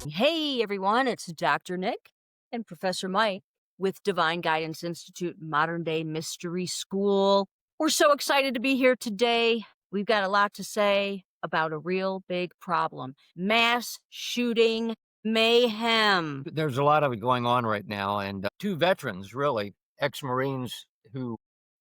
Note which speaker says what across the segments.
Speaker 1: Hey everyone, it's Dr. Nick and Professor Mike with Divine Guidance Institute Modern Day Mystery School. We're so excited to be here today. We've got a lot to say about a real big problem: mass shooting mayhem.
Speaker 2: There's a lot of it going on right now, and two veterans, really, ex-Marines who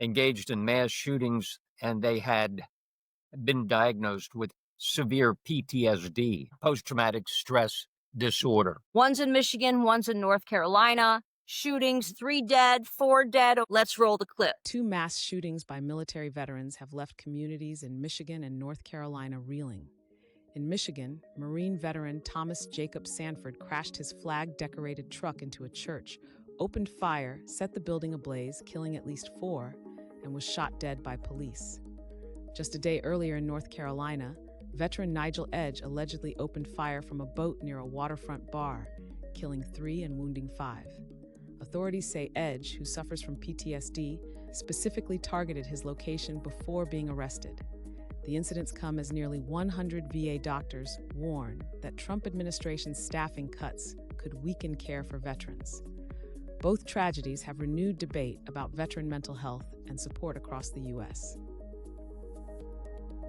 Speaker 2: engaged in mass shootings, and they had been diagnosed with severe PTSD, post-traumatic stress disorder.
Speaker 1: One's in Michigan, one's in North Carolina. Shootings, 3 dead, 4 dead. Let's roll the clip.
Speaker 3: 2 mass shootings by military veterans have left communities in Michigan and North Carolina reeling. In Michigan, Marine veteran Thomas Jacob Sanford crashed his flag-decorated truck into a church, opened fire, set the building ablaze, killing at least 4, and was shot dead by police. Just a day earlier in North Carolina, veteran Nigel Edge allegedly opened fire from a boat near a waterfront bar, killing 3 and wounding 5. Authorities say Edge, who suffers from PTSD, specifically targeted his location before being arrested. The incidents come as nearly 100 VA doctors warn that Trump administration's staffing cuts could weaken care for veterans. Both tragedies have renewed debate about veteran mental health and support across the U.S.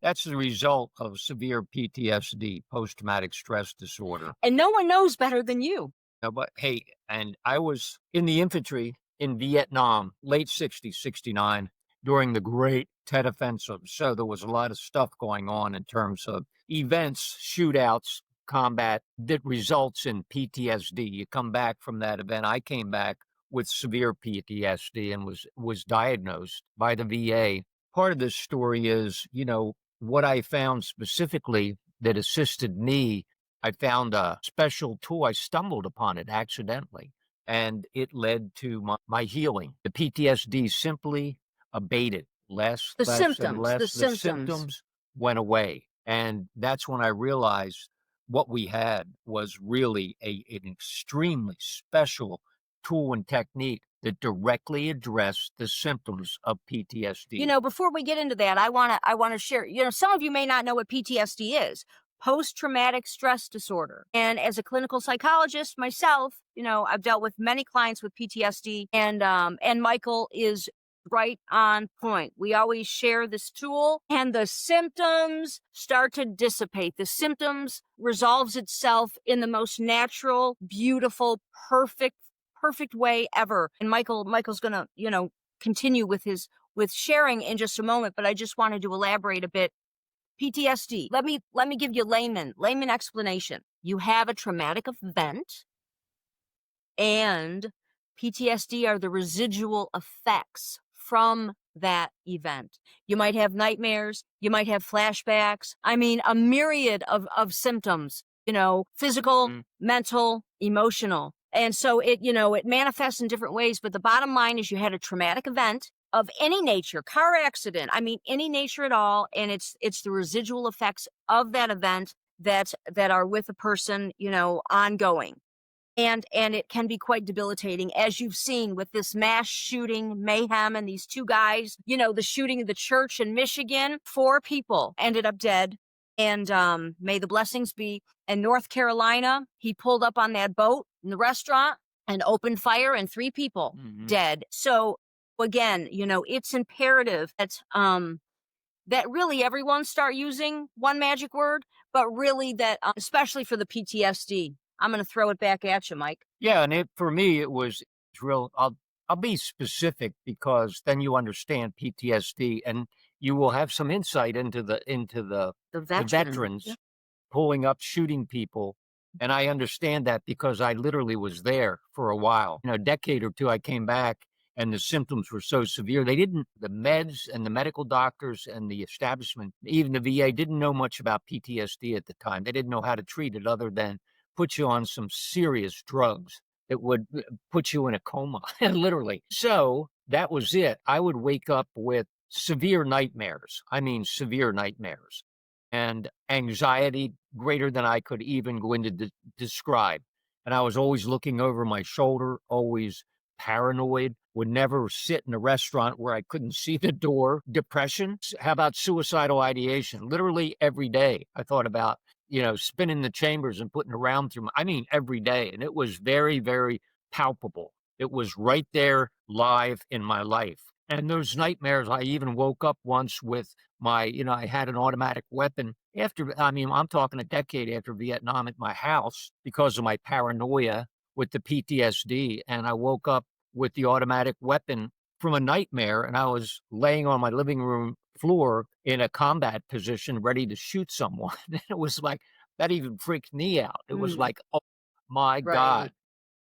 Speaker 2: That's the result of severe PTSD, post-traumatic stress disorder.
Speaker 1: And no one knows better than you.
Speaker 2: No, but hey, and I was in the infantry in Vietnam, late 60s, 69, during the Great Tet Offensive. So there was a lot of stuff going on in terms of events, shootouts, combat that results in PTSD. You come back from that event. I came back with severe PTSD and was diagnosed by the VA. Part of this story is, what I found specifically that assisted me. I found a special tool. I stumbled upon it accidentally, and it led to my healing. The PTSD simply abated. The symptoms went away. And that's when I realized what we had was really an extremely special tool and technique that directly addressed the symptoms of PTSD.
Speaker 1: Before we get into that, I want to share, some of you may not know what PTSD is. Post-traumatic stress disorder. And as a clinical psychologist myself, I've dealt with many clients with PTSD, and Michael is right on point. We always share this tool, and the symptoms start to dissipate. The symptoms resolves itself in the most natural, beautiful, perfect way ever. And Michael's gonna, continue with sharing in just a moment, but I just wanted to elaborate a bit. PTSD. Let me give you layman explanation. You have a traumatic event, and PTSD are the residual effects from that event. You might have nightmares, you might have flashbacks. I mean, a myriad of symptoms, physical, mental, emotional. And so it manifests in different ways, but the bottom line is you had a traumatic event of any nature, car accident, any nature at all, and it's the residual effects of that event that are with a person, ongoing. And it can be quite debilitating, as you've seen with this mass shooting mayhem and these 2 guys, the shooting of the church in Michigan, 4 people ended up dead. And may the blessings be. In North Carolina, he pulled up on that boat in the restaurant and opened fire, and 3 people dead. So again, it's imperative that really everyone start using one magic word, but really that, especially for the PTSD. I'm going to throw it back at you, Mike.
Speaker 2: Yeah, and for me, it's real. I'll be specific because then you understand PTSD, and you will have some insight into the veterans pulling up, shooting people. And I understand that because I literally was there for a while. A decade or 2, I came back, and the symptoms were so severe. The meds and the medical doctors and the establishment, even the VA, didn't know much about PTSD at the time. They didn't know how to treat it other than put you on some serious drugs that would put you in a coma, literally. So that was it. I would wake up with severe nightmares. Severe nightmares. And anxiety greater than I could even go into describe. And I was always looking over my shoulder, always paranoid, would never sit in a restaurant where I couldn't see the door. Depression. How about suicidal ideation? Literally every day I thought about, spinning the chambers and putting a round through I mean, every day. And it was very, very palpable. It was right there live in my life. And those nightmares, I even woke up once with I had an automatic weapon I'm talking a decade after Vietnam at my house because of my paranoia with the PTSD. And I woke up with the automatic weapon from a nightmare, and I was laying on my living room floor in a combat position ready to shoot someone. It was like, that even freaked me out. It was like, oh my God,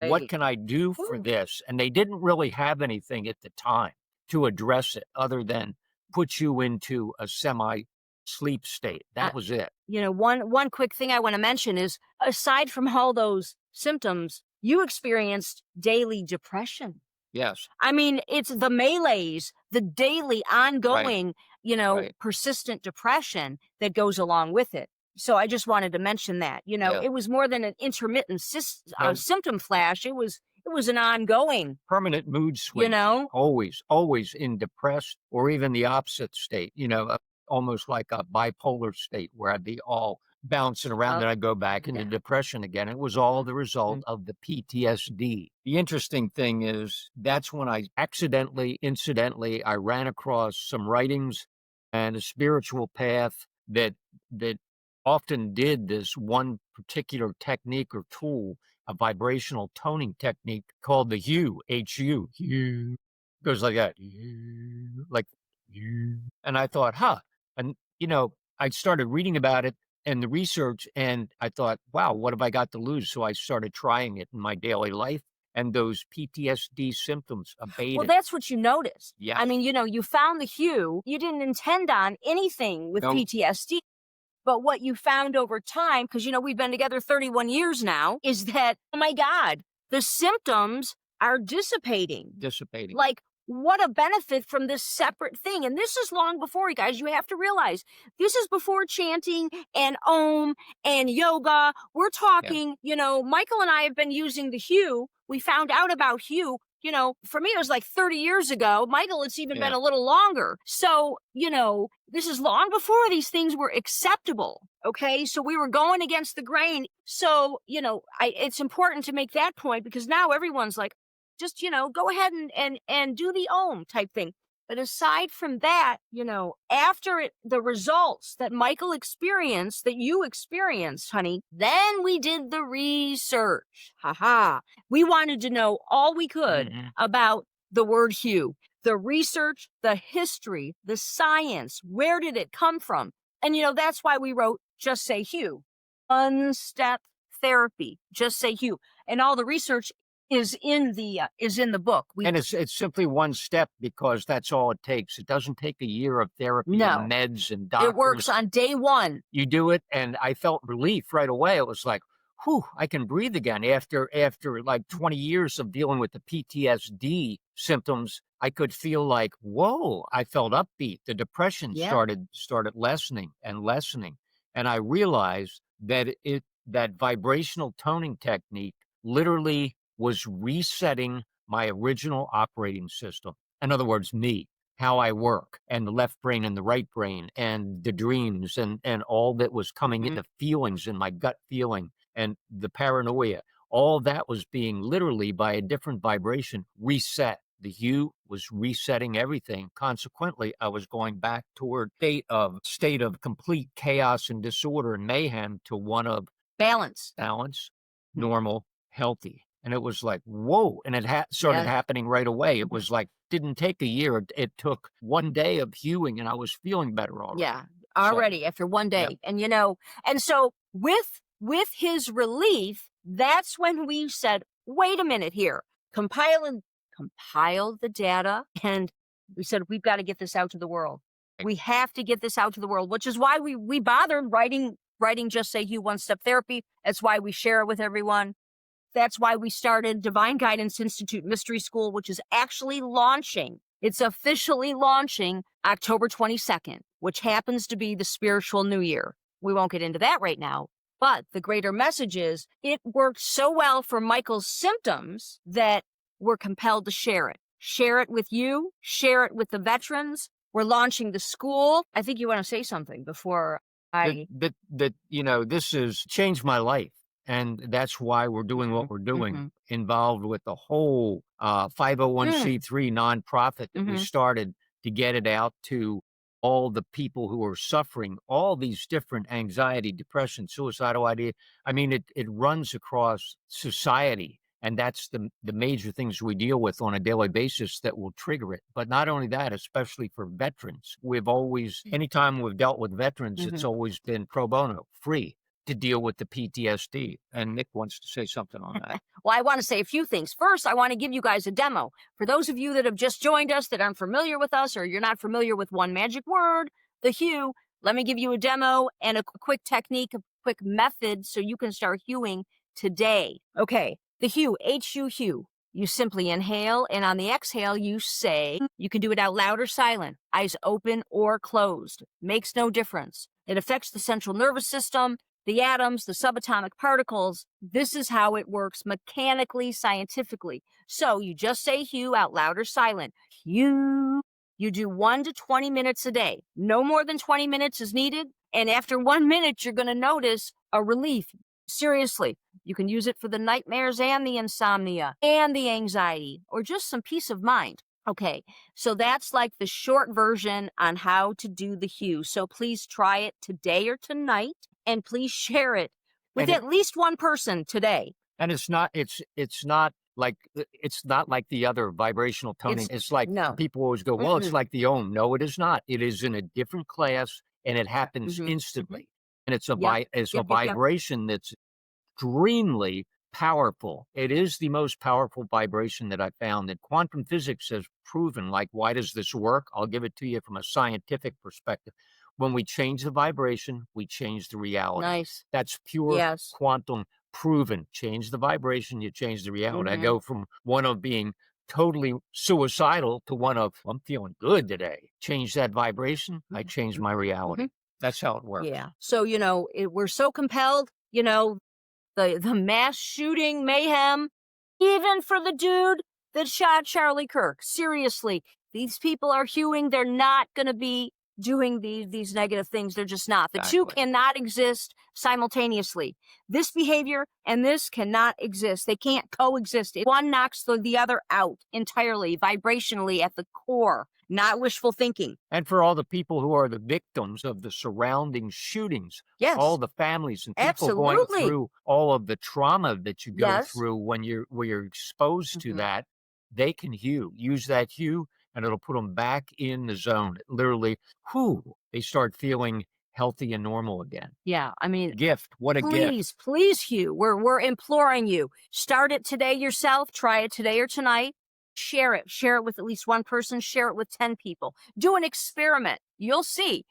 Speaker 2: what can I do for this? And they didn't really have anything at the time to address it other than put you into a semi-sleep state. That was it.
Speaker 1: One quick thing I want to mention is, aside from all those symptoms, you experienced daily depression.
Speaker 2: Yes.
Speaker 1: I mean, it's the melees, the daily ongoing, persistent depression that goes along with it. So I just wanted to mention that, it was more than an intermittent symptom flash. It was an ongoing
Speaker 2: permanent mood swing, always in depressed or even the opposite state, almost like a bipolar state where I'd be all bouncing around and I'd go back into depression again. It was all the result of the PTSD. The interesting thing is that's when I incidentally, I ran across some writings and a spiritual path that often did this one particular technique or tool, a vibrational toning technique called the HU, H-U. HU. Goes like that. Like, and I thought, and I started reading about it and the research, and I thought, wow, what have I got to lose? So I started trying it in my daily life, and those PTSD symptoms abated.
Speaker 1: Well, that's what you noticed.
Speaker 2: Yeah.
Speaker 1: I mean, you found the HU. You didn't intend on anything with PTSD. But what you found over time, because, we've been together 31 years now, is that, oh my God, the symptoms are dissipating. Like, what a benefit from this separate thing. And this is long before, you guys, you have to realize, this is before chanting and Om and yoga. We're talking, Michael and I have been using the HU. We found out about HU. For me, it was like 30 years ago. Michael, it's even been a little longer. So, this is long before these things were acceptable. Okay. So we were going against the grain. So, it's important to make that point, because now everyone's like, just, go ahead and do the Om type thing. But aside from that, after the results that Michael experienced, that you experienced, honey, then we did the research. We wanted to know all we could about the word HU, the research, the history, the science. Where did it come from? And, that's why we wrote Just Say HU, one-step therapy, Just Say HU. And all the research is in the book.
Speaker 2: And it's simply one step, because that's all it takes. It doesn't take a year of therapy and meds and doctors.
Speaker 1: It works on day one.
Speaker 2: You do it, and I felt relief right away. It was like, whew, I can breathe again. After like 20 years of dealing with the PTSD symptoms, I could feel like, whoa, I felt upbeat. The depression started lessening and lessening. And I realized that that vibrational toning technique literally was resetting my original operating system. In other words, me, how I work, and the left brain and the right brain, and the dreams, and all that was coming in, the feelings and my gut feeling, and the paranoia. All that was being literally, by a different vibration, reset. The HU was resetting everything. Consequently, I was going back toward state of complete chaos and disorder and mayhem to one of balance, normal, healthy. And it was like, whoa. And it started happening right away. It was like, didn't take a year. It took one day of hewing, and I was feeling better already.
Speaker 1: Yeah, already after one day. And, and so with his relief, that's when we said, wait a minute here, compile the data. And we said, we've got to get this out to the world. We have to get this out to the world, which is why we bothered writing Just Say HU One-Step Therapy. That's why we share it with everyone. That's why we started Divine Guidance Institute Mystery School, which is actually launching. It's officially launching October 22nd, which happens to be the spiritual new year. We won't get into that right now. But the greater message is, it worked so well for Michael's symptoms that we're compelled to share it. Share it with you. Share it with the veterans. We're launching the school. I think you want to say something before.
Speaker 2: This has changed my life. And that's why we're doing what we're doing, involved with the whole 501c3 nonprofit that we started to get it out to all the people who are suffering all these different anxiety, depression, suicidal ideas. I mean, it runs across society. And that's the major things we deal with on a daily basis that will trigger it. But not only that, especially for veterans, anytime we've dealt with veterans, it's always been pro bono, free, to deal with the PTSD. And Nic wants to say something on that.
Speaker 1: Well, I want to say a few things. First, I want to give you guys a demo. For those of you that have just joined us, that aren't familiar with us, or you're not familiar with one magic word, the hue, let me give you a demo and a quick technique, a quick method so you can start hueing today. Okay, the hue, H-U, hue. You simply inhale, and on the exhale, you say, you can do it out loud or silent, eyes open or closed. Makes no difference. It affects the central nervous system, the atoms, the subatomic particles. This is how it works mechanically, scientifically. So you just say hue out loud or silent. Hue. You do 1 to 20 minutes a day. No more than 20 minutes is needed. And after 1 minute, you're going to notice a relief. Seriously, you can use it for the nightmares and the insomnia and the anxiety, or just some peace of mind. Okay, so that's like the short version on how to do the hue. So please try it today or tonight, and please share it with at least one person today.
Speaker 2: And it's not like the other vibrational toning. It's like people always go, well, it's like the Om. No, it is not. It is in a different class, and it happens instantly. And it's a vibration that's extremely powerful. It is the most powerful vibration that I found. And quantum physics has proven, like, why does this work? I'll give it to you from a scientific perspective. When we change the vibration, we change the reality.
Speaker 1: Nice.
Speaker 2: That's pure quantum proven. Change the vibration, you change the reality. I go from one of being totally suicidal to one of, I'm feeling good today. Change that vibration, I change my reality. That's how it works.
Speaker 1: Yeah. So, we're so compelled, the mass shooting mayhem, even for the dude that shot Charlie Kirk. Seriously, these people are hewing. They're not going to be doing these negative things. They're just not. The two cannot exist simultaneously. This behavior and this cannot exist. They can't coexist. One knocks the other out entirely, vibrationally at the core. Not wishful thinking.
Speaker 2: And for all the people who are the victims of the surrounding shootings, all the families and people going through all of the trauma that you go through when you're exposed to that, they can use that hue, and it'll put them back in the zone. Literally, they start feeling healthy and normal again.
Speaker 1: Yeah, I mean,
Speaker 2: what a gift.
Speaker 1: Please, hue. We're imploring you. Start it today yourself. Try it today or tonight. Share it with at least one person, share it with 10 people. Do an experiment. You'll see,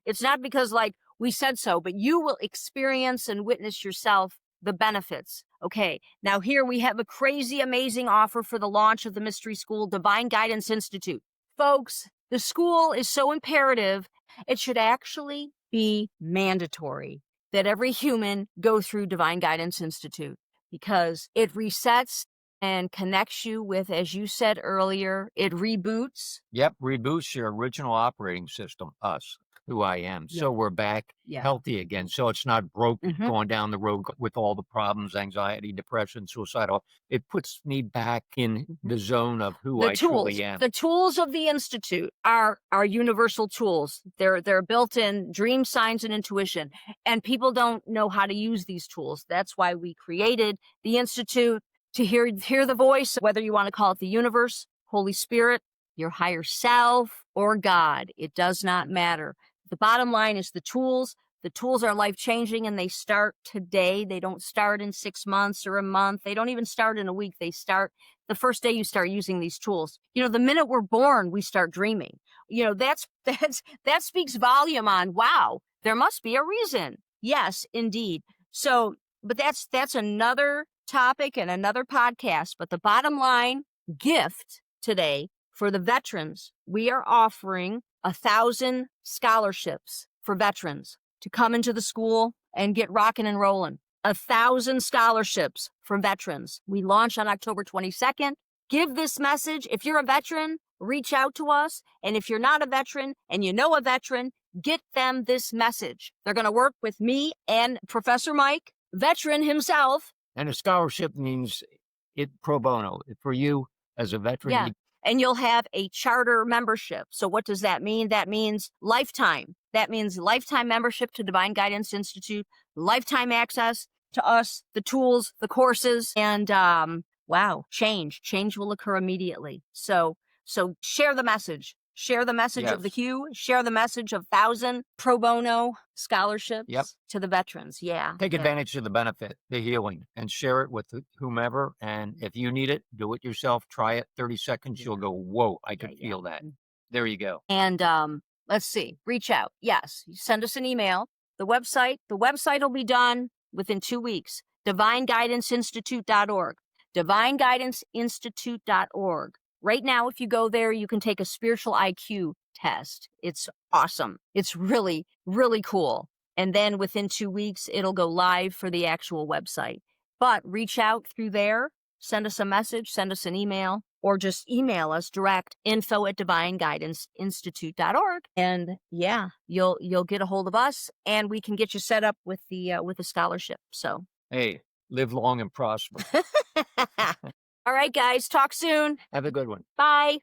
Speaker 1: it's not because we said so, but you will experience and witness yourself the benefits. Okay. Now here we have a crazy, amazing offer for the launch of the Mystery School Divine Guidance Institute. Folks, the school is so imperative. It should actually be mandatory that every human go through Divine Guidance Institute, because it resets and connects you with, as you said earlier, it reboots.
Speaker 2: Yep, reboots your original operating system, us, who I am. So we're back healthy again. So it's not broken going down the road with all the problems, anxiety, depression, suicidal. It puts me back in the zone of who I truly am.
Speaker 1: The tools of the Institute are universal tools. They're built in dream, signs, and intuition. And people don't know how to use these tools. That's why we created the Institute, to hear the voice, whether you want to call it the universe, Holy Spirit, your higher self, or God. It does not matter. The bottom line is the tools. The tools are life-changing, and they start today. They don't start in 6 months or a month. They don't even start in a week. They start the first day you start using these tools. The minute we're born, we start dreaming. That speaks volume on, wow, there must be a reason. Yes, indeed. So, but that's another topic and another podcast. But the bottom line gift today for the veterans, we are offering 1,000 scholarships for veterans to come into the school and get rocking and rolling. 1,000 scholarships for veterans. We launch on October 22nd. Give this message. If you're a veteran, reach out to us. And if you're not a veteran and you know a veteran, Get them this message. They're going to work with me and Professor Mike, veteran himself.
Speaker 2: And a scholarship means it pro bono for you as a veteran.
Speaker 1: Yeah. And you'll have a charter membership. So what does that mean? That means lifetime. That means lifetime membership to Divine Guidance Institute, lifetime access to us, the tools, the courses, and wow, change will occur immediately. So share the message. Share the message of the Hue. Share the message of 1,000 pro bono scholarships to the veterans. Yeah.
Speaker 2: Take advantage of the benefit, the healing, and share it with whomever. And if you need it, do it yourself. Try it 30 seconds. You'll go, whoa, I can feel that. There you go.
Speaker 1: And let's see. Reach out. Yes. Send us an email. The website will be done within 2 weeks. DivineGuidanceInstitute.org. DivineGuidanceInstitute.org. Right now, if you go there, you can take a spiritual IQ test. It's awesome. It's really, really cool. And then within 2 weeks, it'll go live for the actual website. But reach out through there, send us a message, send us an email, or just email us direct info@DivineGuidanceInstitute.org. And yeah, you'll get a hold of us, and we can get you set up with the scholarship. So
Speaker 2: hey, live long and prosper.
Speaker 1: All right, guys. Talk soon.
Speaker 2: Have a good one.
Speaker 1: Bye.